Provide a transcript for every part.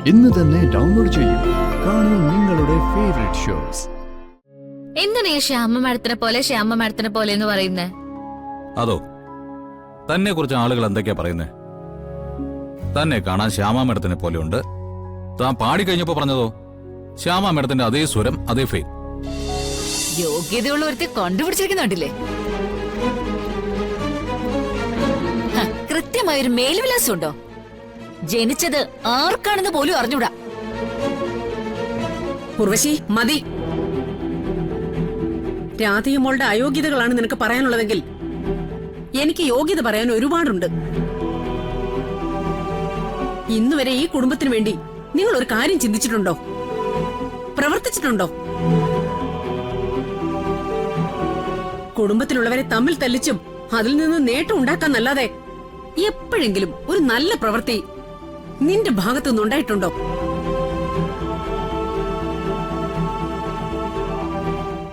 ഇന്ന് തന്നെ ഡൗൺലോഡ് ചെയ്യൂ. കാണൂ നിങ്ങളുടെ ഫേവറേറ്റ് ഷോസ്. എന്തിനാ ഈ ശ്യാമ മാഡത്തിനെ പോലെ എന്ന് പറയുന്നേ? അതോ തന്നെ കുറിച്ച് ആളുകൾ എന്തൊക്കെയാ പറയുന്നേ? തന്നെ കാണാൻ ശ്യാമ മേഡത്തിനെ പോലെയുണ്ട്. താൻ പാടിക്കഴിഞ്ഞപ്പോ പറഞ്ഞതോ ശ്യാമ മേഡത്തിന്റെ അതേ സ്വരം, അതേ ഫെയിം. യോഗ്യതയുള്ള ഒരുത്തി കണ്ടുപിടിച്ചിരിക്കുന്നുണ്ടില്ലേ? കൃത്യമായൊരു മേൽവിലാസം ഉണ്ടോ? ജനിച്ചത് ആർക്കാണെന്ന് പോലും അറിഞ്ഞൂടാ. ഉർവശി, മതി. രാധയുമോളുടെ അയോഗ്യതകളാണ് നിനക്ക് പറയാനുള്ളതെങ്കിൽ എനിക്ക് യോഗ്യത പറയാൻ ഒരുപാടുണ്ട്. ഇന്നുവരെ ഈ കുടുംബത്തിന് വേണ്ടി നിങ്ങൾ ഒരു കാര്യം ചിന്തിച്ചിട്ടുണ്ടോ? പ്രവർത്തിച്ചിട്ടുണ്ടോ? കുടുംബത്തിലുള്ളവരെ തമ്മിൽ തല്ലിച്ചും അതിൽ നിന്ന് നേട്ടം ഉണ്ടാക്കാന്നല്ലാതെ എപ്പോഴെങ്കിലും ഒരു നല്ല പ്രവൃത്തി നിന്റെ ഭാഗത്തുനിന്ന് ഉണ്ടായിട്ടുണ്ടോ?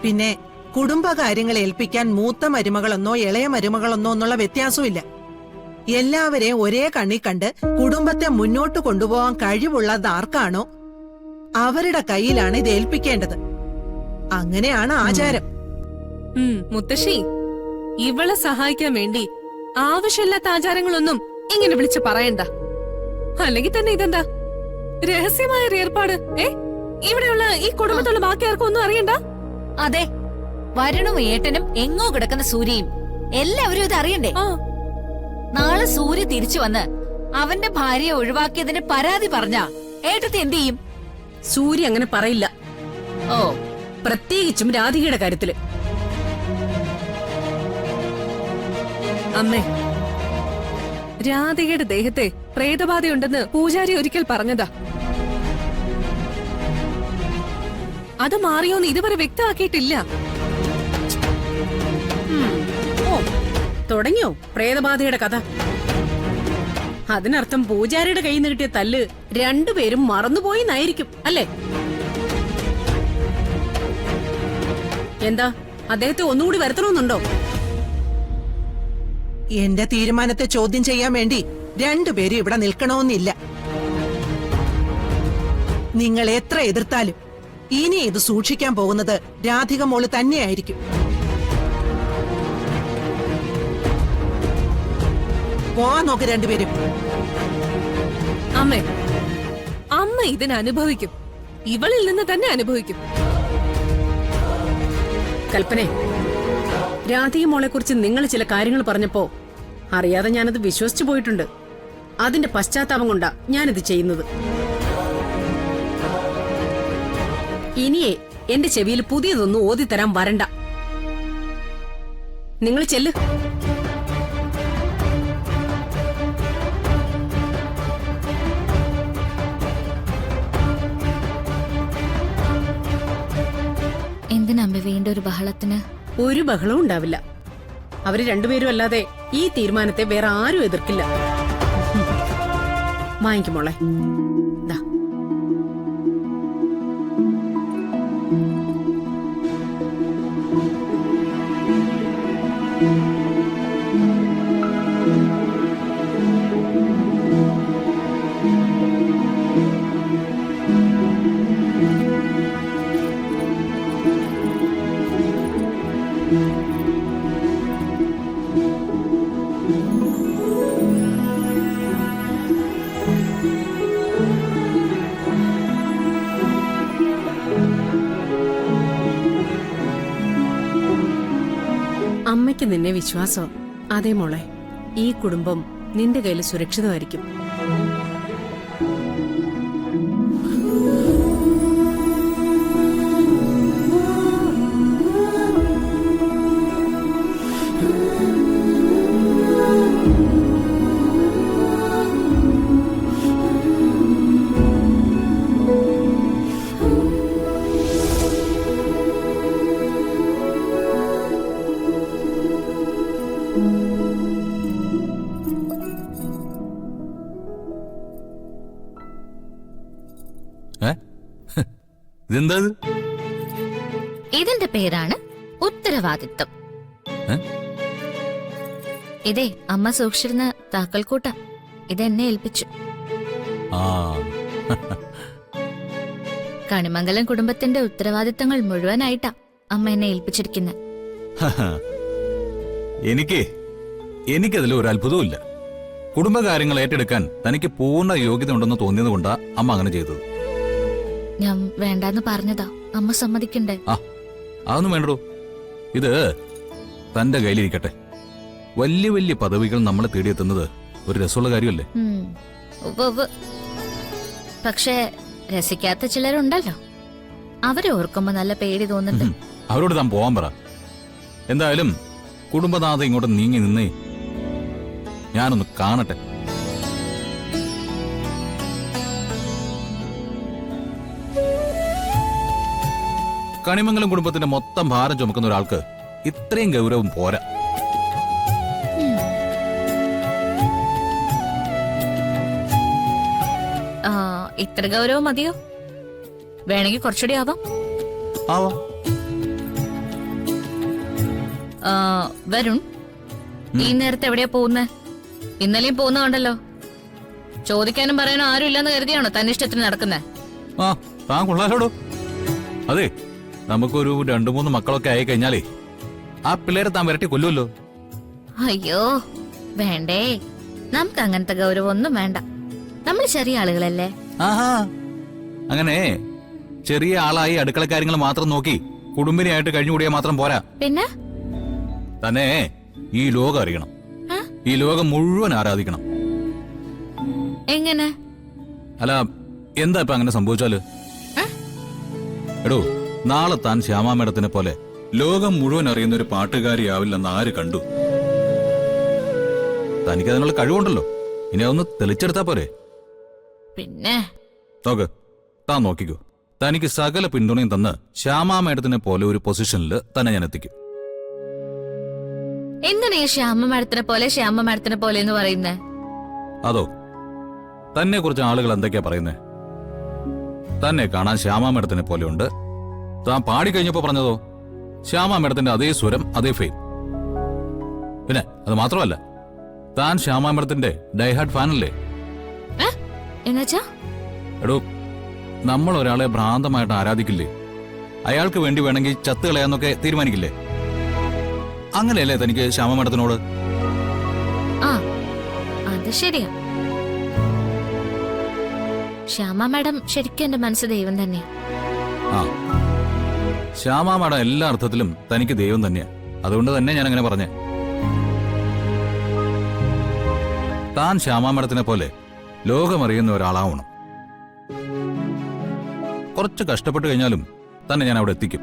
പിന്നെ കുടുംബകാര്യങ്ങൾ ഏൽപ്പിക്കാൻ മൂത്ത മരുമകളെന്നോ ഇളയ മരുമകളെന്നോ എന്നുള്ള വ്യത്യാസമില്ല. എല്ലാവരെയും ഒരേ കണ്ണി കണ്ട് കുടുംബത്തെ മുന്നോട്ട് കൊണ്ടുപോകാൻ കഴിവുള്ളത് ആർക്കാണോ അവരുടെ കയ്യിലാണ് ഇത് ഏൽപ്പിക്കേണ്ടത്. അങ്ങനെയാണ് ആചാരം. മുത്തശ്ശി, ഇവളെ സഹായിക്കാൻ വേണ്ടി ആവശ്യമില്ലാത്ത ആചാരങ്ങളൊന്നും ഇങ്ങനെ വിളിച്ച് പറയണ്ട. അല്ലെങ്കിൽ തന്നെ ഇതെന്താ രഹസ്യമായ ഏർപ്പാട്? ഇവിടെയുള്ള ഈ കുടുംബത്തുള്ള ബാക്കി ആർക്കും ഒന്നും അറിയണ്ട. അതെ, വരുണും ഏട്ടനും എങ്ങോ കിടക്കുന്ന സൂര്യയും എല്ലാവരും ഇത് അറിയണ്ടേ? നാളെ സൂര്യ തിരിച്ചു വന്ന് അവന്റെ ഭാര്യയെ ഒഴിവാക്കിയതിന് പരാതി പറഞ്ഞ ഏട്ടത്തി എന്ത് ചെയ്യും? സൂര്യ അങ്ങനെ പറയില്ല. ഓ, പ്രത്യേകിച്ചും രാധികയുടെ കാര്യത്തില്. അമ്മേ, രാധികയുടെ ദേഹത്തെ പ്രേതബാധയുണ്ടെന്ന് പൂജാരി ഒരിക്കൽ പറഞ്ഞതാ. അത് മാറിയോന്ന് ഇതുവരെ വ്യക്തമാക്കിയിട്ടില്ല. ഓ, തുടങ്ങിയോ പ്രേതബാധയുടെ കഥ? അതിനർത്ഥം പൂജാരിയുടെ കയ്യിൽ നിന്ന് കിട്ടിയ തല്ല് രണ്ടുപേരും മറന്നുപോയി എന്നായിരിക്കും, അല്ലേ? എന്താ, അദ്ദേഹത്തെ ഒന്നുകൂടി വരുത്തണമെന്നുണ്ടോ? എന്റെ തീരുമാനത്തെ ചോദ്യം ചെയ്യാൻ വേണ്ടി രണ്ടുപേരും ഇവിടെ നിൽക്കണമെന്നില്ല. നിങ്ങൾ എത്ര എതിർത്താലും ഇനി ഇത് സൂക്ഷിക്കാൻ പോകുന്നത് രാധിക മോള് തന്നെയായിരിക്കും. പോവാൻ നോക്ക് രണ്ടുപേരും. അമ്മേ, അമ്മ ഇതിന് അനുഭവിക്കും. ഇവളിൽ നിന്ന് തന്നെ അനുഭവിക്കും. കൽപ്പനെ, രാധിക മോളെ കുറിച്ച് നിങ്ങൾ ചില കാര്യങ്ങൾ പറഞ്ഞപ്പോ അറിയാതെ ഞാനത് വിശ്വസിച്ചു പോയിട്ടുണ്ട്. അതിന്റെ പശ്ചാത്താപം കൊണ്ടാ ഞാനിത് ചെയ്യുന്നത്. ഇനിയേ എന്റെ ചെവിയിൽ പുതിയതൊന്നും ഓതിത്തരാൻ വരണ്ട. നിങ്ങൾ ചെല്ല്. എന്തിനമ്മ വീണ്ടും ഒരു ബഹളത്തിന്? ഒരു ബഹളവും ഉണ്ടാവില്ല. അവര് രണ്ടുപേരും അല്ലാതെ ഈ തീരുമാനത്തെ വേറെ ആരും എതിർക്കില്ല. വാങ്ങിക്കും മോളെ. ദാ. അമ്മയ്ക്ക് നിന്നെ വിശ്വാസം. അതേ മോളെ, ഈ കുടുംബം നിന്റെ കയ്യിൽ സുരക്ഷിതമായിരിക്കും. ഇതെന്താ? ഇതിന്റെ പേരാണ് ഉത്തരവാദിത്വം. ഇതേ അമ്മ സൂക്ഷിച്ചിരുന്ന താക്കൽക്കൂട്ട. ഇതെന്നെ ഏൽപ്പിച്ചു. ആ, കണിമംഗലം കുടുംബത്തിന്റെ ഉത്തരവാദിത്തങ്ങൾ മുഴുവനായിട്ടാ അമ്മ എന്നെ ഏൽപ്പിച്ചിരിക്കുന്നത്. എനിക്കതിൽ ഒരു അത്ഭുതവും ഇല്ല. കുടുംബകാര്യങ്ങൾ ഏറ്റെടുക്കാൻ തനിക്ക് പൂർണ്ണ യോഗ്യത ഉണ്ടെന്ന് തോന്നിയത് കൊണ്ടാ അമ്മ അങ്ങനെ ചെയ്തത്. ഞാൻ വേണ്ടാന്ന് പറഞ്ഞതാ, അമ്മ സമ്മതിക്കണ്ടേ? ആ അതൊന്നും വേണ്ടോ. ഇത് തന്റെ കയ്യിലിരിക്കട്ടെ. വലിയ വലിയ പദവികൾ നമ്മളെ തേടിയെത്തുന്നത് ഒരു രസമുള്ള കാര്യമല്ലേ? ഉവ്വ് ഉവ്വ്. പക്ഷേ രസിക്കാത്ത ചിലരുണ്ടല്ലോ, അവരെ ഓർക്കുമ്പോ നല്ല പേടി തോന്നുന്നുണ്ട്. അവരോട് താൻ പോവാൻ പറ. എന്തായാലും കുടുംബനാഥ ഇങ്ങോട്ട് നീങ്ങി നിന്നേ ഞാനൊന്ന് കാണട്ടെ. കണിമംഗലം കുടുംബത്തിന്റെ മൊത്തം ഭാരം ചുമക്കുന്ന ഒരാൾക്ക് ഇത്രയും ഗൗരവം പോരാ. ഇത്ര ഗൗരവം മതിയോ? വേണമെങ്കിൽ കുറച്ചുകൂടി ആവാം. ആവാ. വരുൺ, ഈ നേരത്തെ എവിടെയാ പോകുന്നേ? ഇന്നലെയും പോകുന്ന കണ്ടല്ലോ. ചോദിക്കാനും പറയാനും ആരും ഇല്ലെന്ന് കരുതിയാണോ തന്നെ ഇഷ്ടത്തിന് നടക്കുന്നേ? ആ താൻ കൊള്ളാലോടോ. അതെ, നമുക്കൊരു 2-3 മക്കളൊക്കെ ആയി കഴിഞ്ഞാലേ ആ പിള്ളേരെ താൻ വരട്ടി കൊല്ലുമല്ലോ. അയ്യോ വേണ്ടേ, നമുക്ക് അങ്ങനത്തെ ഗൗരവം ഒന്നും വേണ്ട. നമ്മൾ ചെറിയ ആളുകളല്ലേ. ആഹാ, അങ്ങനെ ചെറിയ ആളായി അടുക്കളക്കാര്യങ്ങൾ മാത്രം നോക്കി കുടുംബിനിയായിട്ട് കഴിഞ്ഞുകൂടിയാൽ മാത്രം പോരാ. പിന്നെ തന്നെ ഈ ലോകം അറിയണം. ഈ ലോകം മുഴുവൻ ആരാധിക്കണം. എങ്ങനെ? അല്ല, എന്താ ഇപ്പൊ അങ്ങനെ സംഭവിച്ചാല്? എടോ, നാളെ താൻ ശ്യാമാ മേഡത്തിനെ പോലെ ലോകം മുഴുവൻ അറിയുന്ന ഒരു പാട്ടുകാരിയാവില്ലെന്ന് ആര് കണ്ടു? തനിക്ക് അതിനുള്ള കഴിവുണ്ടല്ലോ. ഇനി അതൊന്ന് തെളിച്ചെടുത്താ പോരെ? പിന്നെ നോക്ക്, താൻ നോക്കിക്കോ. തനിക്ക് സകല പിന്തുണയും തന്ന് ശ്യാമാ മേഡത്തിനെ പോലെ ഒരു പൊസിഷനിൽ തന്നെ ഞാൻ എത്തിക്കും. എന്താണ് ഈ ശ്യാമ മാഡത്തിനെ പോലെ എന്ന് പറയുന്നേ? അതോ, തന്നെ കുറിച്ച് ആളുകൾ എന്തൊക്കെയാ പറയുന്നേ? തന്നെ കാണാൻ ശ്യാമാ മേഡത്തിനെ പോലെയുണ്ട്. താൻ പാടിക്കഴിഞ്ഞപ്പോ പറഞ്ഞതോ ശ്യാമാ മേഡത്തിന്റെ അതേ സ്വരം, അതേ ഫെയിം. പിന്നെ അത് മാത്രമല്ല, താൻ ശ്യാമാ മേഡത്തിന്റെ ഡൈഹാർഡ് ഫാനല്ലേ? എന്നുവെച്ചാ? എടോ, നമ്മൾ ഒരാളെ ഭ്രാന്തമായിട്ട് ആരാധിക്കില്ലേ? അയാൾക്ക് വേണ്ടി വേണമെങ്കിൽ ചത്ത് കളയാന്നൊക്കെ തീരുമാനിക്കില്ലേ? അങ്ങനെയല്ലേ തനിക്ക് ശ്യാമ മേഡത്തിനോട്? ആ, അത് ശരിയാ. ശ്യാമ മാഡം ശരിക്കും എന്റെ മനസ്സ് ദൈവം തന്നെയാ. ആ, ശ്യാമ മേഡം എല്ലാ അർത്ഥത്തിലും തനിക്ക് ദൈവം തന്നെയാ. അതുകൊണ്ട് തന്നെ ഞാൻ അങ്ങനെ പറഞ്ഞേ. താൻ ശ്യാമ മേഡത്തിനെ പോലെ ലോകമറിയുന്ന ഒരാളാവണം. കുറച്ച് കഷ്ടപ്പെട്ട് കഴിഞ്ഞാലും തന്നെ ഞാൻ അവിടെ എത്തിക്കും.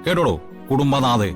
കേട്ടോടോ കുടുംബനാഥേ.